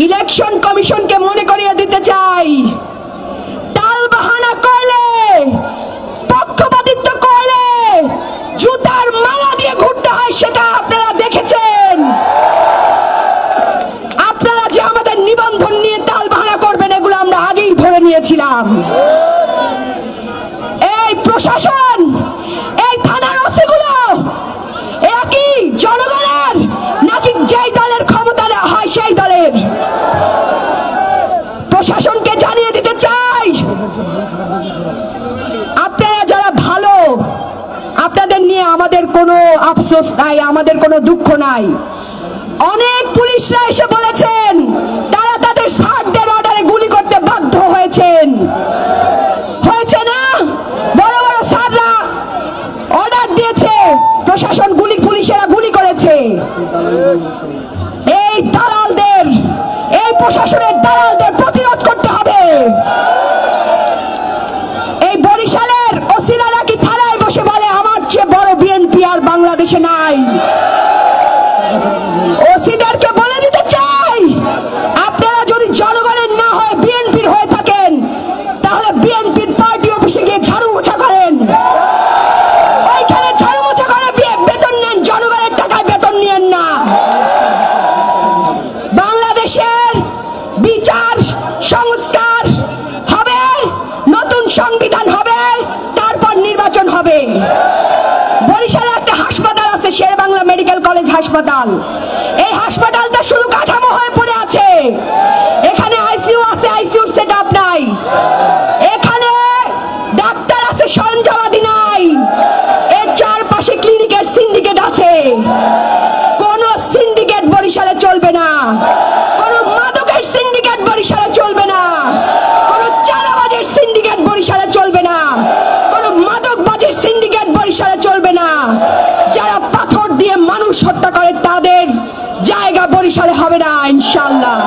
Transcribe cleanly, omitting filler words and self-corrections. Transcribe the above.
Election কমিশনকে মনে করিয়ে দিতে চাই, টালবাহানা করলে, পক্ষপাতিত্ব করলে জুতার মালা দিয়ে ঘুরতে হয়, সেটা আপনারা দেখেছেন। আপনারা যে আমাদের নিবন্ধন নিয়ে টালবাহানা করবেন, এগুলো আমরা আগেই ধরে নিয়েছিলাম। এই প্রশাসন, এই থানার ওসিগুলো, এরা কি জনগণের নাকি যেই দলের ক্ষমতা হয় সেই দলের? প্রশাসনকে জানিয়ে দিতে চাই, আপনারা যারা ভালো, আপনাদের নিয়ে আমাদের কোনো আফসোস নাই, আমাদের কোনো দুঃখ নাই। অনেক পুলিশরা এসে বলেছেন তারা তাদের স্যারদের অর্ডারে গুলি করতে বাধ্য হয়েছেন, হয়েছে না? বড় বড় স্যাররা অর্ডার দিয়েছে, প্রশাসন পুলিশেরা গুলি করেছে। এই দালালদের, এই প্রশাসনের দালালদের প্রতিরোধ করতে হবে। এই বরিশালের ওসিরা নাকি থানায় বসে বলে আমার চেয়ে বড় বিএনপি আর বাংলাদেশে নাই। ওসিদেরকে বলে দিতে চাই, আপনারা যদি জনগণের না হয় বিএনপির হয়ে থাকেন, তাহলে বিএনপির পার্টি অফিসে গিয়ে ঝাড়ু মোছা করেন, ওইখানে ঝাড়ু মোছা করে বেতন নেন, জনগণের টাকায় বেতন নিয়েন না। বাংলাদেশের বিচার সংস্কার হবে, নতুন সংবিধান হবে, তারপর নির্বাচন হবে। বরিশালে একটা হাসপাতাল আছে, শেরেবাংলা মেডিকেল কলেজ হাসপাতাল। এই হাসপাতালটা শুধু কাঠামো হয়ে পড়ে আছে, এখানে আইসিইউ আছে, আইসিইউর সেটআপ নাই। এখানে ডাক্তার আছে, সরঞ্জামাদি নাই। এর চারপাশে ক্লিনিকের সিন্ডিকেট আছে। কোন সিন্ডিকেট বরিশালে চলবে না, কোন মাদকের সিন্ডিকেট বরিশালে চলবে না, কোন চাঁদাবাজের সিন্ডিকেট বরিশালে চলবে না, কোন মাদকবাজের সিন্ডিকেট বরিশালে চলবে না। যারা পাথর দিয়ে মানুষ হত্যা করে তাদের জায়গা বরিশালে হবে না ইনশাআল্লাহ।